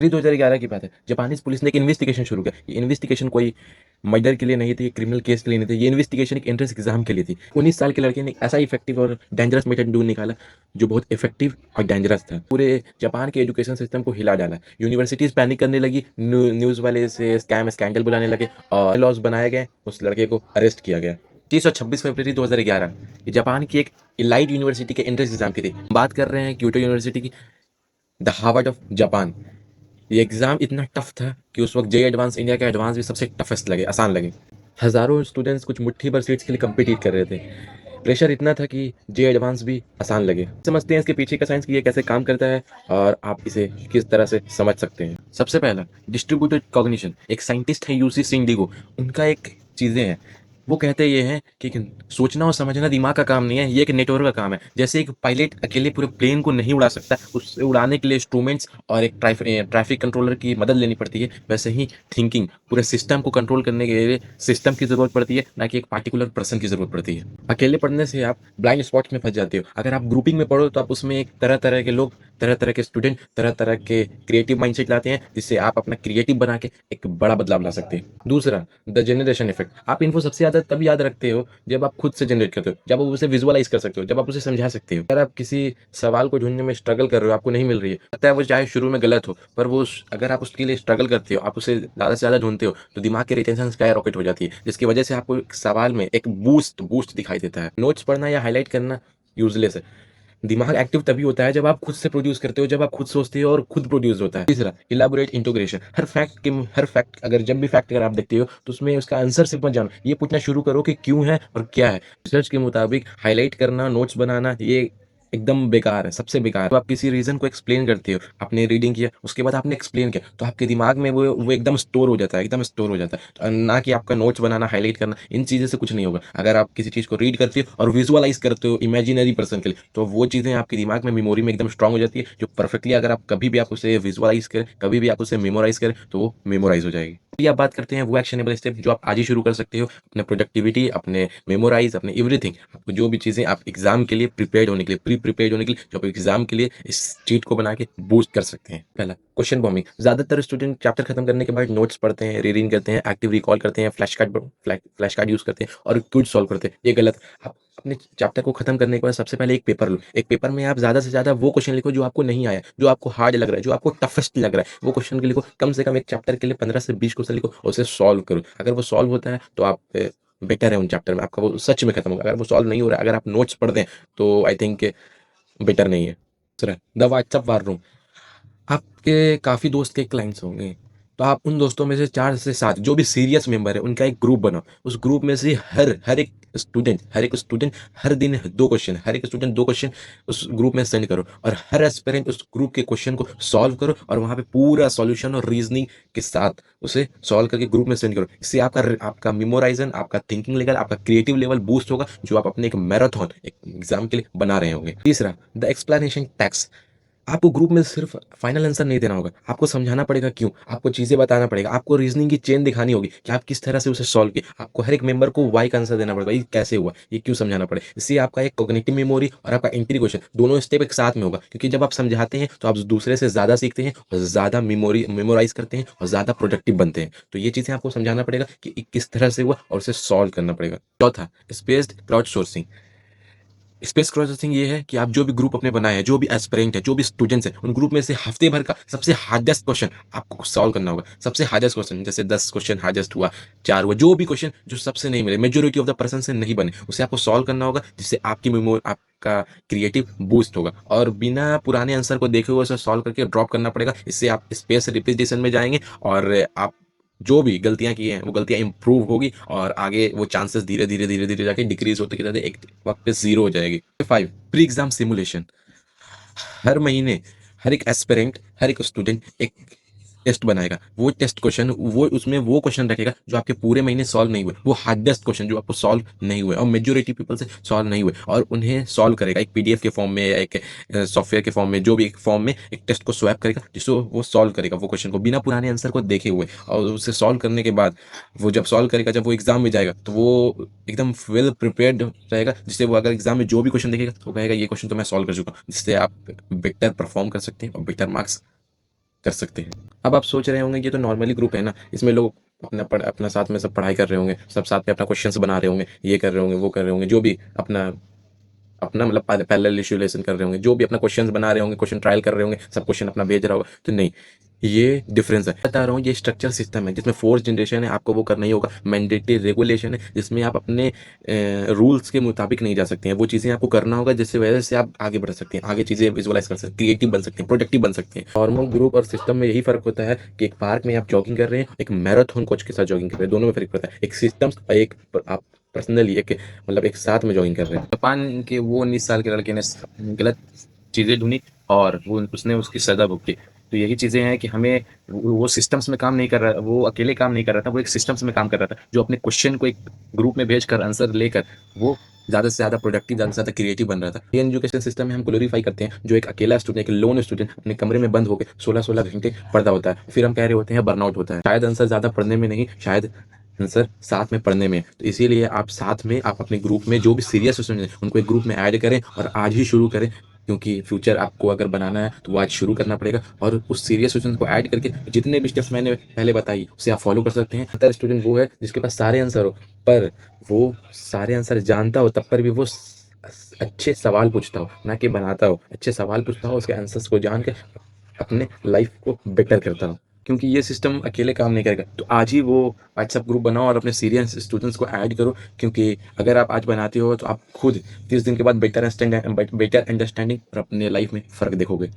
2011 की बात है। जापानीज पुलिस ने एक इन्वेस्टिगेशन शुरू किया। ये इन्वेस्टिगेशन कोई मर्डर के लिए नहीं थी, क्रिमिनल केस के लिए नहीं थी। ये इन्वेस्टिगेशन एक एंट्रेंस एग्जाम के लिए थी। 19 साल के लड़के ने ऐसा इफेक्टिव और डेंजरस मेथड ढूंढ निकाला जो बहुत इफेक्टिव और डेंजरस था। पूरे जापान के एजुकेशन सिस्टम को हिला डाला। यूनिवर्सिटीज पैनिक करने लगी, न्यूज वाले से स्कैंडल बुलाने लगे और लॉस बनाए गए। उस लड़के को अरेस्ट किया गया। 30 और 26 फरवरी 2011 ये जापान की एक इलाइट यूनिवर्सिटी के एंट्रेंस एग्जाम की थी। बात कर रहे हैं क्योटो यूनिवर्सिटी की, द हार्वर्ड ऑफ जापान। ये एग्ज़ाम इतना टफ था कि उस वक्त जे एडवांस इंडिया का एडवांस भी सबसे टफेस्ट लगे, आसान लगे। हज़ारों स्टूडेंट्स कुछ मुट्ठी भर सीट्स के लिए कम्पिटिट कर रहे थे। प्रेशर इतना था कि जे एडवांस भी आसान लगे। समझते हैं इसके पीछे का साइंस कि ये कैसे काम करता है और आप इसे किस तरह से समझ सकते हैं। सबसे पहला डिस्ट्रीब्यूटेड कॉग्निशन। एक साइंटिस्ट है यूसी सिंडिगो, उनका एक चीज़ें हैं। वो कहते ये हैं कि सोचना और समझना दिमाग का काम नहीं है, ये एक नेटवर्क का काम है। जैसे एक पायलट अकेले पूरे प्लेन को नहीं उड़ा सकता, उससे उड़ाने के लिए इंस्ट्रूमेंट्स और एक ट्रैफिक कंट्रोलर की मदद लेनी पड़ती है। वैसे ही थिंकिंग, पूरे सिस्टम को कंट्रोल करने के लिए सिस्टम की जरूरत पड़ती है, ना कि एक पार्टिकुलर पर्सन की जरूरत पड़ती है। अकेले पढ़ने से आप ब्लाइंड स्पॉट्स में फंस जाते हो। अगर आप ग्रुपिंग में पढ़ो तो आप उसमें एक तरह तरह के लोग, तरह तरह के स्टूडेंट, तरह तरह के क्रिएटिव माइंडसेट लाते हैं, जिससे आप अपना क्रिएटिव बना के एक बड़ा बदलाव ला सकते हैं। दूसरा, द जनरेशन इफेक्ट। आप इन्फो सबसे ज्यादा तब याद रखते हो जब आप खुद से जनरेट करते हो, जब आप उसे विजुअलाइज कर सकते हो, जब आप उसे समझा सकते हो। अगर आप किसी सवाल को ढूंढने में स्ट्रगल कर रहे हो, आपको नहीं मिल रही है, लगता है वो चाहे शुरू में गलत हो, पर वो अगर आप उसके लिए स्ट्रगल करते हो, आप उसे ज्यादा से ज्यादा ढूंढते हो, तो दिमाग की रिटेंशन स्काई रॉकेट हो जाती है, जिसकी वजह से आपको एक सवाल में एक बूस्ट बूस्ट दिखाई देता है। नोट्स पढ़ना या हाईलाइट करना यूजलेस है। दिमाग एक्टिव तभी होता है जब आप खुद से प्रोड्यूस करते हो, जब आप खुद सोचते हो और खुद प्रोड्यूस होता है। तीसरा, इलाबोरेट इंटीग्रेशन। हर फैक्ट अगर जब भी फैक्ट अगर आप देखते हो तो उसमें उसका आंसर सिर्फ मत जानो, ये पूछना शुरू करो कि क्यों है और क्या है। रिसर्च के मुताबिक हाईलाइट करना, नोट्स बनाना, ये एकदम बेकार है, सबसे बेकार है। तो आप किसी रीजन को एक्सप्लेन करते हो, आपने रीडिंग किया, उसके बाद आपने एक्सप्लेन किया, तो आपके दिमाग में वो एकदम स्टोर हो जाता है, एकदम स्टोर हो जाता है। तो ना कि आपका नोट्स बनाना, हाईलाइट करना, इन चीज़ों से कुछ नहीं होगा। अगर आप किसी चीज़ को रीड करते हो और विजुअलाइज करते हो इमेजिनरी पर्सन के लिए, तो वो चीज़ें आपके दिमाग में मेमोरी में एकदम स्ट्रांग हो जाती है, जो परफेक्टली अगर आप कभी भी आप उसे विजुअलाइज करें, कभी भी आप उसे मेमोराइज करें, तो वो मेमोराइज हो जाएगी। अभी आप बात करते हैं वो एक्शनेबल स्टेप जो आप आज ही शुरू कर सकते हो, अपने प्रोडक्टिविटी, अपने मेमोराइज, अपने एवरीथिंग। आपको जो भी चीज़ें आप एग्जाम के लिए प्रिपेयर्ड होने के लिए, प्री प्रिपेयर्ड होने के लिए, जो आप एग्जाम के लिए इस चीट को बना के बूस्ट कर सकते हैं। पहला, क्वेश्चन बॉम्बिंग। ज्यादातर स्टूडेंट चैप्टर खत्म करने के बाद नोट्स पढ़ते हैं, रीडिंग करते हैं, एक्टिव रिकॉल करते हैं, फ्लैश कार्ड यूज करते हैं और क्विज सॉल्व करते हैं। ये गलत। आप अपने चैप्टर को खत्म करने के बाद सबसे पहले एक पेपर लो। एक पेपर में आप ज्यादा से ज्यादा वो क्वेश्चन लिखो जो आपको नहीं आया, जो आपको हार्ड लग रहा है, जो आपको टफेस्ट लग रहा है, वो क्वेश्चन के लिखो। कम से कम एक चैप्टर के लिए 15 से 20 क्वेश्चन लिखो और उसे सॉल्व करो। अगर वो सॉल्व होता है तो आप बेटर है उन चैप्टर में, आपका वो सच में खत्म होगा। अगर वो सॉल्व नहीं हो रहा है, अगर आप नोट्स पढ़ते हैं, तो आई थिंक बेटर नहीं है। दूसरा, द व्हाट्सएप वार रूम। आपके काफ़ी दोस्त के क्लाइंट्स होंगे, तो आप उन दोस्तों में से 4 से 7 जो भी सीरियस मेंबर है, उनका एक ग्रुप बनाओ। उस ग्रुप में से हर एक स्टूडेंट हर दिन 2 क्वेश्चन, हर एक स्टूडेंट 2 क्वेश्चन उस ग्रुप में सेंड करो और हर एस्पिरेंट उस ग्रुप के क्वेश्चन को सॉल्व करो और वहाँ पे पूरा सॉल्यूशन और रीजनिंग के साथ उसे सॉल्व करके ग्रुप में सेंड करो। इससे आपका मेमोराइजन, आपका थिंकिंग लेवल, आपका क्रिएटिव लेवल बूस्ट होगा, जो आप अपने एक मैराथन, एक एग्जाम के लिए बना रहे होंगे। तीसरा, द एक्सप्लेनेशन टैक्स। आपको ग्रुप में सिर्फ फाइनल आंसर नहीं देना होगा, आपको समझाना पड़ेगा क्यों, आपको चीजें बताना पड़ेगा, आपको रीजनिंग की चेन दिखानी होगी कि आप किस तरह से उसे सॉल्व किए। आपको हर एक मेंबर को वाई का आंसर देना पड़ेगा, ये कैसे हुआ, ये क्यों समझाना पड़े। इससे आपका एक कॉग्निटिव मेमोरी और आपका इंटीग्रेशन दोनों स्टेप एक साथ में होगा, क्योंकि जब आप समझाते हैं तो आप दूसरे से ज्यादा सीखते हैं और ज्यादा मेमोराइज करते हैं और ज्यादा प्रोडक्टिव बनते हैं। तो ये चीजें आपको समझाना पड़ेगा कि किस तरह से हुआ और उसे सॉल्व करना पड़ेगा। चौथा, spaced crowd sourcing. Space crossing ये है कि आप जो भी ग्रुप अपने बनाए हैं, जो भी एस्पिरेंट है, जो भी स्टूडेंट्स हैं, उन ग्रुप में से हफ्ते भर का सबसे हार्डेस्ट क्वेश्चन आपको सॉल्व करना होगा। सबसे हार्डेस्ट क्वेश्चन, जैसे 10 क्वेश्चन हार्डेस्ट हुआ, 4 हुआ, जो भी क्वेश्चन जो सबसे नहीं मिले, मेजोरिटी ऑफ द पर्सन से नहीं बने, उसे आपको सॉल्व करना होगा, जिससे आपकी मेमोरी, आपका क्रिएटिव बूस्ट होगा। और बिना पुराने आंसर को देखे हुए उसे सॉल्व करके ड्रॉप करना पड़ेगा। इससे आप स्पेस रिपीटेशन में जाएंगे और आप जो भी गलतियां की हैं वो गलतियां इंप्रूव होगी और आगे वो चांसेस धीरे धीरे धीरे धीरे जाके डिक्रीज होते जाते एक वक्त पे 0 हो जाएगी। 5, प्री एग्जाम सिमुलेशन। हर महीने हर एक एस्पिरेंट, हर एक स्टूडेंट एक टेस्ट बनाएगा। वो टेस्ट क्वेश्चन, वो उसमें वो क्वेश्चन रखेगा जो आपके पूरे महीने सॉल्व नहीं हुए, वो हार्डेस्ट क्वेश्चन जो आपको सॉल्व नहीं हुए और मेजोरिटी पीपल से सॉल्व नहीं हुए, और उन्हें सॉल्व करेगा एक पीडीएफ के फॉर्म में या एक सॉफ्टवेयर के फॉर्म में, जो भी एक फॉर्म में एक टेस्ट को स्वैप करेगा, जिसको वो सॉल्व करेगा वो क्वेश्चन को बिना पुराने आंसर को देखे हुए। और उसे सॉल्व करने के बाद वो जब सॉल्व करेगा, जब वो एग्जाम में जाएगा, तो वो एकदम वेल प्रिपेयर्ड रहेगा, जिससे वो अगर एग्जाम में जो भी क्वेश्चन देखेगा तो कहेगा ये क्वेश्चन तो मैं सॉल्व कर चुका हूँ, जिससे आप बेटर परफॉर्म कर सकते हैं और बेटर मार्क्स कर सकते हैं। अब आप सोच रहे होंगे ये तो नॉर्मली ग्रुप है ना, इसमें लोग अपना साथ में सब पढ़ाई कर रहे होंगे, सब साथ में अपना क्वेश्चंस बना रहे होंगे, ये कर रहे होंगे, वो कर रहे होंगे, जो भी अपना अपना मतलब पैरेलल इवैल्यूएशन कर रहे होंगे, जो भी अपना क्वेश्चंस बना रहे होंगे, क्वेश्चन ट्रायल कर रहे होंगे, सब क्वेश्चन अपना भेज रहा होगा। तो नहीं, ये डिफरेंस है, बता रहा हूँ। ये स्ट्रक्चर सिस्टम है जिसमें फोर्थ जनरेशन है, आपको वो करना ही होगा। मैंडेटरी रेगुलेशन है जिसमें आप अपने रूल्स के मुताबिक नहीं जा सकते हैं, वो चीज़ें आपको करना होगा जिससे वजह से आप आगे बढ़ सकते हैं, आगे चीज़ें विजुअलाइज कर सकते हैं, क्रिएटिव बन सकते हैं, प्रोडक्टिव बन सकते हैं। नॉर्मल ग्रुप और सिस्टम में यही फर्क होता है कि एक पार्क में आप जॉगिंग कर रहे हैं, एक मैराथन कोच के साथ जॉगिंग कर रहे हैं, दोनों में फर्क पड़ता है। एक सिस्टम और एक आप पर्सनली एक मतलब एक साथ में जॉगिंग कर रहे हैं। जापान के वो 19 साल के लड़के ने गलत चीज़ें ढूंढी और वो उसने उसकी सजा भुगती। तो यही चीज़ें हैं कि हमें वो सिस्टम्स में काम नहीं कर रहा, वो अकेले काम नहीं कर रहा था, वो एक सिस्टम्स में काम कर रहा था, जो अपने क्वेश्चन को एक ग्रुप में भेजकर आंसर लेकर वो ज़्यादा से ज़्यादा प्रोडक्टिव, ज़्यादा से ज़्यादा क्रिएटिव बन रहा था। इंडियन एजुकेशन सिस्टम में हम ग्लोरीफाई करते हैं जो एक अकेला स्टूडेंट, एक लोन स्टूडेंट अपने कमरे में बंद होकर 16-16 घंटे पढ़ता होता है, फिर हम कह रहे होते हैं बर्नआउट होता है। शायद आंसर ज़्यादा पढ़ने में नहीं, शायद आंसर साथ में पढ़ने में। तो इसीलिए आप साथ में, आप अपने ग्रुप में जो भी सीरियस स्टूडेंट हैं उनको एक ग्रुप में ऐड करें और आज ही शुरू करें, क्योंकि फ्यूचर आपको अगर बनाना है तो वो आज शुरू करना पड़ेगा। और उस सीरियस स्टूडेंट को ऐड करके जितने भी स्टेप्स मैंने पहले बताई उसे आप फॉलो कर सकते हैं। बेहतर स्टूडेंट वो है जिसके पास सारे आंसर हो, पर वो सारे आंसर जानता हो तब पर भी वो अच्छे सवाल पूछता हो, ना कि बनाता हो। अच्छे सवाल पूछता हो, उसके आंसर्स को जान के अपने लाइफ को बेटर करता हो, क्योंकि ये सिस्टम अकेले काम नहीं करेगा। तो आज ही वो व्हाट्सएप ग्रुप बनाओ और अपने सीरियस स्टूडेंट्स को ऐड करो, क्योंकि अगर आप आज बनाते हो तो आप खुद 30 दिन के बाद बेटर अंडरस्टैंडिंग और अपने लाइफ में फ़र्क देखोगे।